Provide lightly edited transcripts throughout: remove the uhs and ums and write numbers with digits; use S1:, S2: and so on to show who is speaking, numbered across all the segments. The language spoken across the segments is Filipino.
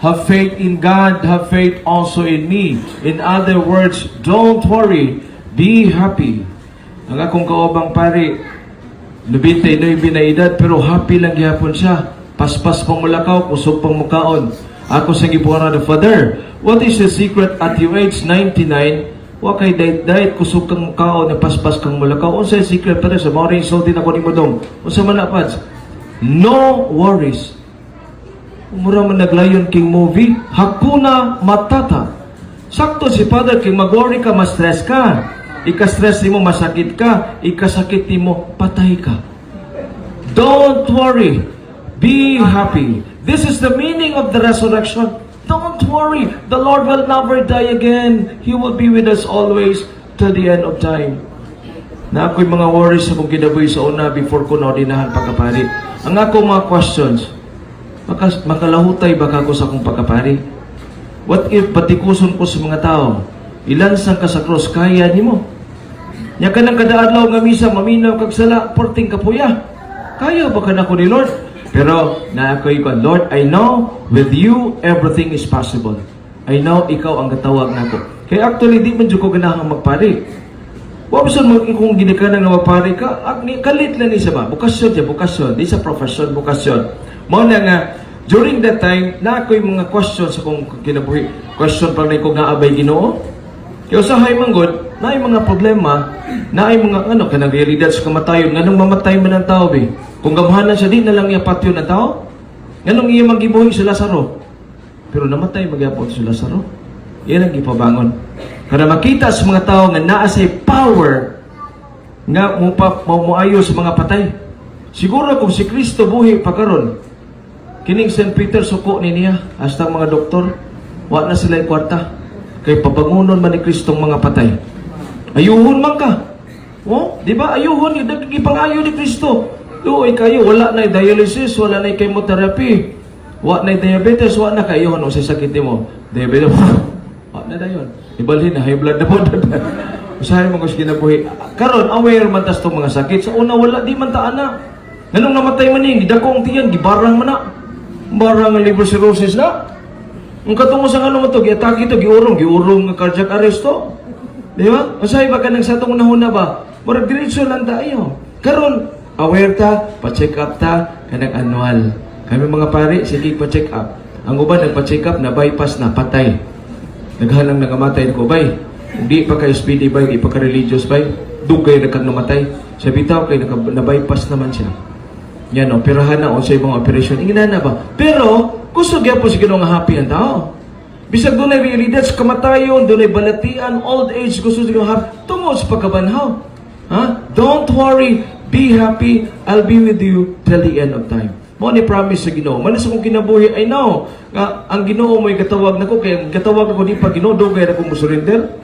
S1: Have faith in God, have faith also in me. In other words, don't worry, be happy. Ang akong kaobang pare, 99 na edad, pero happy lang gihapon siya. Paspas pang mulakaw, kusog pang mukaon. Ako sa gibuana the Father, what is the secret at your age 99? Wa kay dayt kusog kang mukaon, na paspas kang mulakaw. Unsa secret pa rin sa mga rin insultin ako ni Modong. Unsa man napads? No worries. Mura man naglayon king movie, Hakuna Matata. Sakto si Father king mag-worry ka, ma-stress ka. Ika-stress mo, masakit ka. Ikasakit mo, patay ka. Don't worry. Be happy. This is the meaning of the resurrection. Don't worry. The Lord will never die again. He will be with us always till the end of time. Na ako'y mga worries sa kong kinabuhi sa una before ko naordinahan pagkapari. Ang ako mga questions, makalahutay baka ko sa akong pagkapari? What if patikuson ko sa mga tao? Ilansang ka sa cross, kaya ni mo? Nya ka ng kadaadlaw nga misa, maminaw kag sala, porting kapuya. Kaya ba ka na ko ni Lord? Pero na ako'y kon, Lord, I know with you everything is possible. I know ikaw ang katawag nako. Kaya actually di man jud ko ganahang magpari. Wa bisan mo kung ginikanan nga magpari ka, kalit lang ni sa ba? Bukasyon siya, bukasyon. Di sa profession, bukasyon. Mao na nga, during that time, na ako'y mga questions sa kong kinabuhi. Question pa rin ko nga abay Ginoo. Kaya usahay manggod, na ay mga problema, na ay mga kanang realidad sa kamatayon, nganong mamatay man ang tao, be. Kung gamhanan siya, di na lang niya patyon ang tao. Nganong iya magibuhi si Lazaro. Pero namatay magyapon si Lazaro. Yan ang ipabangon. Para makita sa mga tao nga naa say power nga muayo sa mga patay. Siguro kung si Kristo buhi pagkaron, kining St. Peter suko ni niya, hasta mga doktor, wa na sila kwarta. Kay pabangunon man ni Kristong mga patay. Ayuhon man ka. Oh, di ba? Ayuhon, ipangayo ni Kristo. Luoy kayo, wala na dialysis, wala na chemotherapy, wala na diabetes, wala na kayo, ano sa sakit mo? Diabetes, wala na dayon. Ibalhin na, high blood na po. Usahay mo kasi kinabuhi. Karon, aware man tas itong mga sakit. Sa una, wala, di man taan na. Ganong namatay man yun, gidakong tiyan, gibarang man na. Barang ang liver cirrhosis na. Ang katungo sa ano mo ito, giatake ito, giurong nga cardiac arrest to. Di ba? Usahay ba ka nang sa itong nahuna ba? Murag diretso lang tayo. Karon, aware ta, pa-check up ta, kanang annual. Kami mga pare, sige pa-check up. Ang uban nagpa-check up, na bypass na, patay. Naghalang nangamatay ko, bay. Hindi pa kayo speedy bay, hindi pa ka religious bay. Dugay na kang namatay. Sa bitaw kayo, na-bypass naman siya. Yan o, pirahan na o sa ibang operation. Ingin na ba? Pero, gusto gaya po si Ginoo nga happy ang tao. Bisag doon ay realidad sa kamatayon, doon ay balatian, old age, gusto si Ginoo happy. Tungod sa pagkabanhaw. Ha? Don't worry. Be happy, I'll be with you till the end of time. Mo ni promise sa Ginoo. Manas akong kinabuhi, I know. Nga, ang Ginoo mo'y katawag nako, kaya katawag ako di pa Ginoo, dugay na akong musurrender.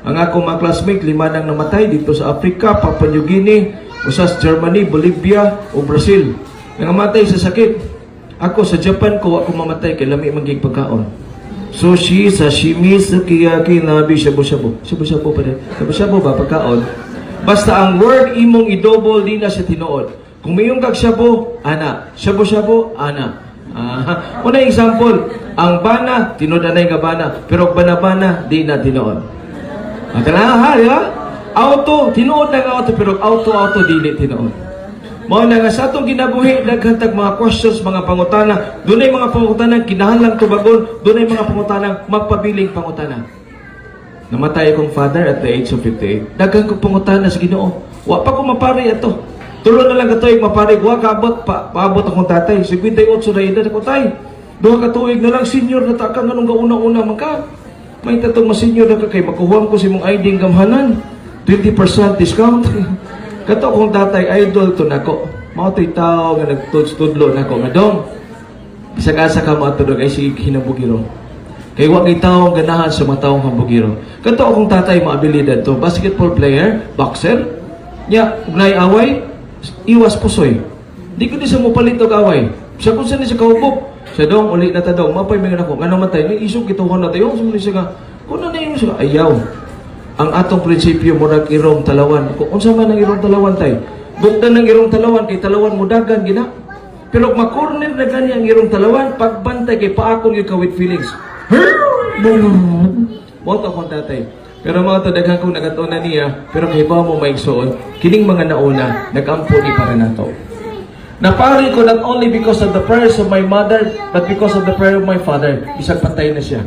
S1: Ang akong mga classmate, 5 nang namatay dito sa Africa, Papua New Guinea, usas Germany, Bolivia, o Brazil. Nangamatay sa sakit. Ako sa Japan ko, ako mamatay, kaya lami mangging pagkaon. Sushi, sashimi, sukiyaki, nabi, shabu-shabu. Shabu-shabu pa rin. Shabu-shabu ba pagkaon? Basta ang word imong idobol di na sa tinuod. Kung mayong kag shabu, ana. Shabu-shabu, ana. Una example, ang bana, tinuod na nga bana. Pero bana-bana, di na tinuod. Ang kanaha, di ba? Auto, tinuod na nga auto, pero auto, di tinuod. Mao na nga sa atong kinabuhi, naghantag mga questions, mga pangutana. Doon ay mga pangutana, kinahanglang tubagon. Doon ay mga pangutana, magpabiling pangutana. Namatay akong father at the age of 58. Daghang ko pangutana sa Ginoo. Wa pa ko mapari ato. Tulo na lang katuig mapari. Wa kaabot paabot akong tatay. 58 na edad ako tay. Duha ka tuig na lang senior na taka nganong gauna-una man ka. May tatong ma-senior na ka kay makuhuam ko si mong ID gamhanan. 20% discount. Kato akong tatay idol to nako. Mao toy tao nga nagtudlo nako nga dong. Bisag-asa ka mo atudog ay si hinabugiro. Kay wa kay taong ganahan sa mga taong hambugiro. Kato akong tatay mga abilidad to, basketball player, boxer. Nya, ugnay away, iwas pusoy. Di ko di sa mo palit og away. Sa kung saan ni sa kahubog. Sa dong uli na ta dong, mapay mga nako. Ngano matay ni isog gituhon na tayo sa mga siya. Kuno na yung siya ayaw. Ang atong prinsipyo murag irong talawan. Kung unsa man ang irong talawan tay? Bukdan ng irong talawan kay talawan mo dagan gina. Pero makorner na gani ang irong talawan, pagbantay kay paakong yung with feelings. Moto akong tatay. Pero mga to, daghang kong nagatuna niya, pero kay ba mo maigsoon, kining mga nauna, nagampo ni Paranato. Napari ko not only because of the prayers of my mother, but because of the prayer of my father. Isang patay na siya.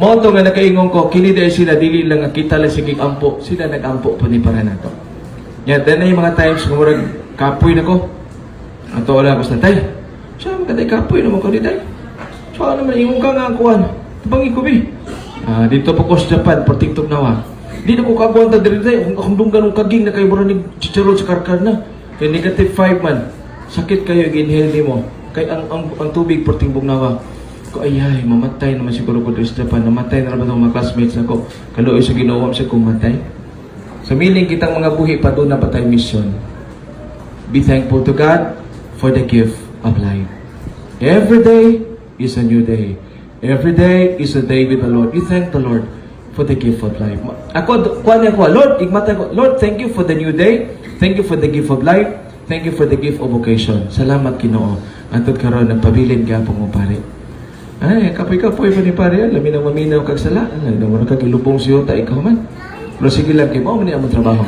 S1: Mga to nga nakaingon ko, kini dahil sila, dili lang nga kita lang sigig ampo, sila nagampo po ni Paranato. Yan, then na yung mga times, kumurag, kapoy na ko. Ato wala ko sa tay. Siya, magkatay kapoy naman ko ni tay. So, ano naman, ingon ka nga ang kuhan. Tabangi ko, bi. Dito po ko sa Japan, porting nawa. Di na ko kabuhan ta diri tay. Akong dunggan ng kaging na kayo ni chicharon sa karkar na. Kaya negative 5 man. Sakit kayo, inhale ni mo. Kaya ang tubig porting nawa. Ko ay, mamatay naman siguro ko sa Japan. Namatay na naman mga classmates na ko. Kaluoy sa ginawam siya kung matay. So, meaning kitang mga buhi pa doon na patay mission. Be thankful to God for the gift of life. Every day is a new day. Every day is a day with the Lord. You thank the Lord for the gift of life. Lord, igmatay ko, Lord, thank you for the new day. Thank you for the gift of life. Thank you for the gift of vocation. Salamat, Ginoo. Antod karon nagpabilin ka po mo pare. Ay, kapoy-kapoy pa ni pare. Lamin ang maminaw kag sala. Naman kagilubong siyo ta ikaw man. Pero sige lang kay mo man ang trabaho.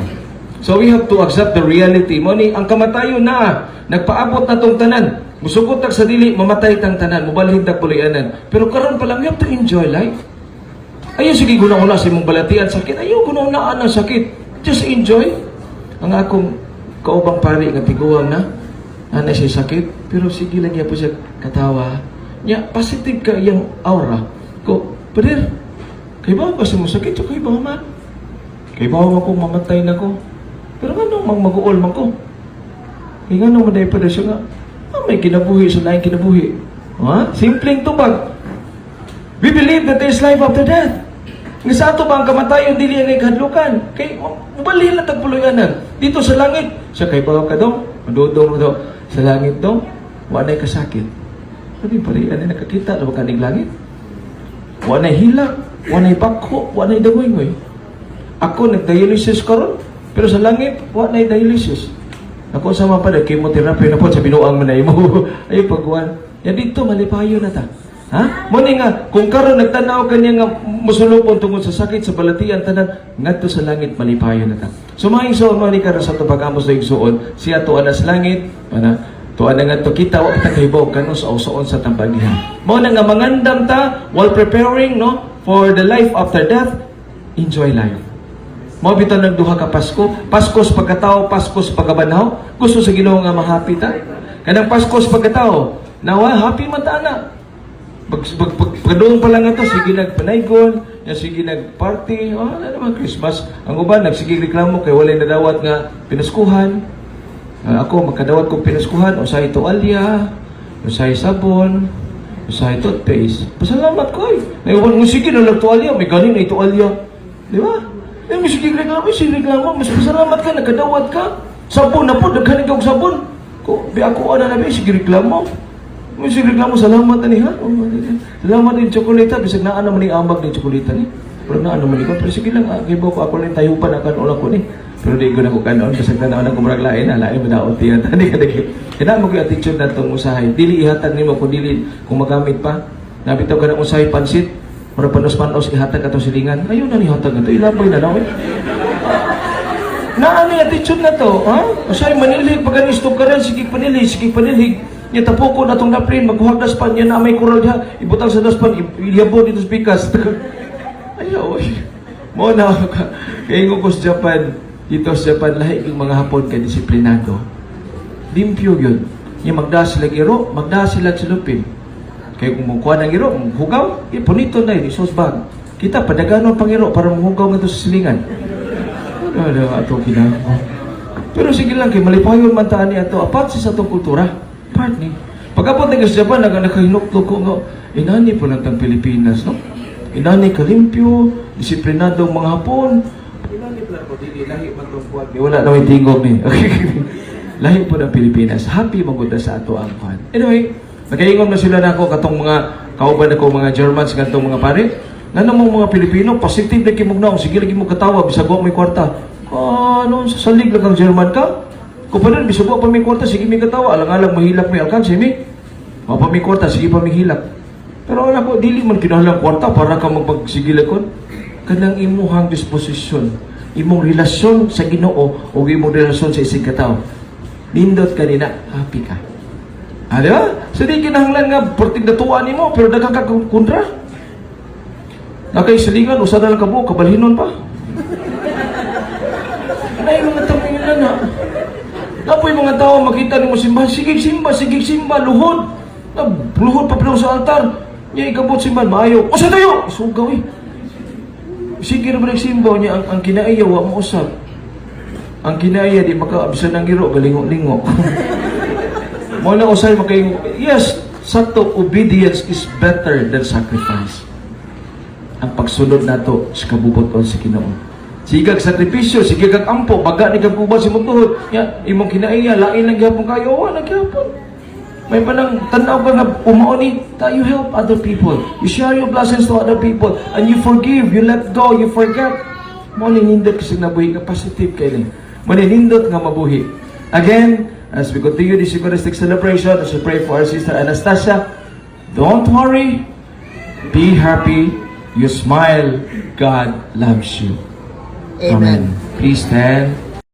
S1: So we have to accept the reality. Moni, ang kamatayon na nagpaabot na tong tanan. Musukot tag sa dili, mamatay tang tanan, mubalhin tag pulianan. Pero karon pa lang, you have to enjoy life. Ayaw sige guna-una sa imong balatian sakit. Ayaw guna-unaan ang sakit. Just enjoy. Ang akong kaubang pari nga tiguang na, ana siya sakit, pero sige lang niya po siya katawa. Nya, positive ka iyang aura. Ko, pader, kay ba kasi mo sakit, so kay ba man? Kay ba man kung mamatay na ko? Pero nga nung mag-uol man ko. Kaya nga nung maday pa na siya nga, may kinabuhi sa laing kinabuhi. Simpleng tubag. We believe that there is life after death. Nga sa ato ba ang kamatayon, dili ang ikadlukan. Kay, mabalhin lang tagpuluyanan. Dito sa langit, siya kay bawang ka daw, madudong mo daw, sa langit daw, wanay kasakit. Ano yung parihan na nakakita na makaning langit? Wanay hilak, wanay bakho, wanay dagoy-ngoy. Ako nag-dialysis karon, pero sa langit, wanay dialysis. Ako sa mga pala, chemotherapy na po sa binuang mo na mo. Ay, pagkuhan. Yan dito, malipayo na ta. Ha? Muna nga, kung karon nagtanaw kanya nga musulupon tungkol sa sakit, sa balatian, tanan, ngadto sa langit, malipayo na ta. So, mga igsoon, mga karon sa pag-amos na igsoon, siya tuan na sa langit, tuan na nga to kita, wak ta kahibaw, kanon sa usoon sa tambagihan. Muna nga, mangandam ta, while preparing, no, for the life after death, enjoy life. Mo bitaw nagduha ka Pasko, Paskos pagkatao, Paskos pagkabanaw. Gusto sa Ginoo nga ma-happy ta. Kanang Paskos pagkatao, nawa happy man ta na. Pagdoon pa lang ato, sige nagpanaygon, sige nagparty, ano naman Christmas. Ang uban nagsige reklamo kay walay nadawat nga pinaskuhan. Ako magkadawat kong pinaskuhan, usay toalya, usay sabon, usay toothpaste. Pasalamat ko ay. Naiwan mo sige na nagtoalya, may galing na itoalya. Di ba? May sige reklamo, mas pasalamat ka, nagkadawat ka. Sabon na po, nagkanig ka sabon. Ako na sige reklamo. May sige reklamo, salamat na niya. Salamat din tsokolita, bisag na naman ni ambag ni tsokolita ni. Pero na naman ni ko, pero sige lang, gibo ko ako lang tayo pa na kanon ko ni. Pero di ko na ko kanon, bisag na naman ako marag lain, lain mo daot tiyan. Kaya mo ko attitude na itong usahay. Dili ihatag ni mo kung dili, kung magamit pa. Nabitaw ka ng usahay pansit, para panos-panos ihatag ato silingan. Ayun na ni hatag na ito. Ilabay na lang. Naano yung attitude na to? Ha? Masay manilig. Pag anistog ka rin, sige panilig. Yung tapo ko na itong naprin, magkuhag daspan. Yan na may kural niya. Ibutang sa daspan. Iliyabo dito sa pikas. Ayaw. Mo na. Kaya ko sa Japan. Dito sa Japan, lahi yung mga Hapon kay disiplinado. Limpyo yun. Yung magdasilag iro, magdasilag silupin. Kaya kung mungkuha ng iro, hugaw, punito na yun, isos bag. Kita, padaganon pang iro para munghugaw nga ito sa silingan. Ano, ato kinako. Pero sige lang, kay malipayon man taan niya ito, apat sa itong kultura. Part ni. Pagkapot na sa Japan, nakahinok-tok ko nga, inani po lang tang Pilipinas, no? Inani kalimpyo, disiplinadong mga Hapon. Inani po lang po, dili, lahi man itong kuwan. Wala na may tingog ni. Lahi po ng Pilipinas. Happy maguda sa ato ang kuwan. Anyway, nakaingon na sila na ako katong mga kauban ako mga Germans katong mga pare. Na namang mga Pilipino positive na kimugnaw sige lagi mo katawa bisag wa may kwarta. Ano sa salig lang ang German ka? Kung pa rin, bisubo pa may kwarta, sige may katawa. Alang-alang mahilak may alkansi, may. O pa may kwarta, sige pa may hilak. Pero wala po, dili man kinahanglan kwarta para ka magpagsigilakon. Kanang imuhang disposisyon, imong relasyon sa Ginoo o imong relasyon sa isang katao. Nindot ka nina, happy ka. Di ba? So di kinahanglan nga, perting natuwa ni mo, pero dagang ka kontra. Nakaisalingan, usa na lang ka mo, kabalhinon pa. Ay, mga tamang yun na. Napoy mga tao, makita ni mo simbahan, sige simba, luhod. Luhod pa pala sa altar. Niya ikabot simbahan, maayo. Usa tayo! Isugaw eh. Sige na ba nagsimbaw niya, ang kinaiya, wa mo usap. Ang kinaiya, di makaabsan ng giro, galingo-lingo. Mo na usay makayo. Yes, sakto, obedience is better than sacrifice. Ang pagsunod nato sa kabubuton sa Ginoo. Sigag sakripisyo, sige kag ampo, baga ni kag ubas imong tuhod. Ya, imong kinaiya, lain lang gyapon kayo, wa nagyapon. May panang tanaw ka nga umaoni, you help other people. You share your blessings to other people and you forgive, you let go, you forget. Mo ni nindot kasi nabuhi ka positive kay ni. Mo ni nindot nga mabuhi. Again, as we continue this Eucharistic celebration, as we pray for our sister Anastasia, don't worry, be happy, you smile, God loves you.
S2: Amen.
S1: Please stand.